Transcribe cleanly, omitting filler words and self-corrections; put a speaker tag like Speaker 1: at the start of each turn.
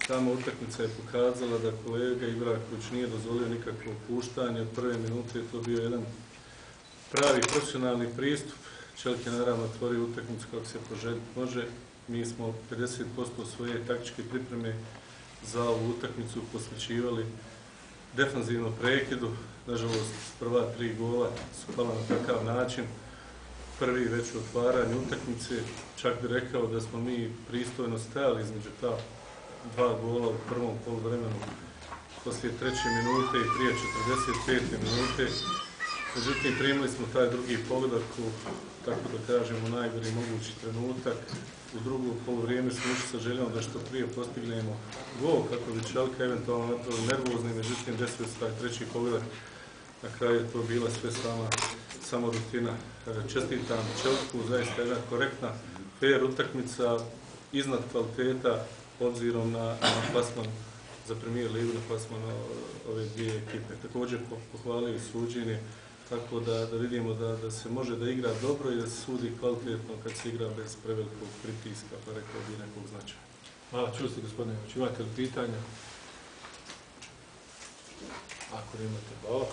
Speaker 1: sama utakmica je pokazala da kolega Ibraković nije dozvolio nikakvo opuštanje. Od prve minute je to bio jedan pravi profesionalni pristup. Čelik je naravno otvorio utakmicu kako se poželjeti može. Mi smo 50% svoje taktičke pripreme za ovu utakmicu posvećivali defanzivnom prekidu. Nažalost, prva 3 gola su pala na takav način. Prvi već u otvaranju utakmice, čak bi rekao da smo mi pristojno stajali između ta 2 gola u prvom poluvremenu poslije 3. minute i prije 45. minute. Međutim, primili smo taj drugi pogodak u, tako da kažemo, najgori mogući trenutak. U drugo poluvrijeme smo išli sa željom da što prije postignemo gol, kako bi Čelika eventualno napravili nervozni, međutim desio se taj 3. pogodak. Na kraju je to bila sve samo rutina. Čestitam Čeliku, zaista jedna korektna, fair utakmica, iznad kvaliteta, obzirom na plasman za Premier ligu, na plasman ove dvije ekipe. Također pohvalio suđenje, tako da vidimo da se može da igra dobro i da se sudi kvalitetno kad se igra bez prevelikog pritiska, pa rekao bi nekog značaja.
Speaker 2: Hvala, čuli ste gospodine, imate li pitanja? Ako nemate, hvala.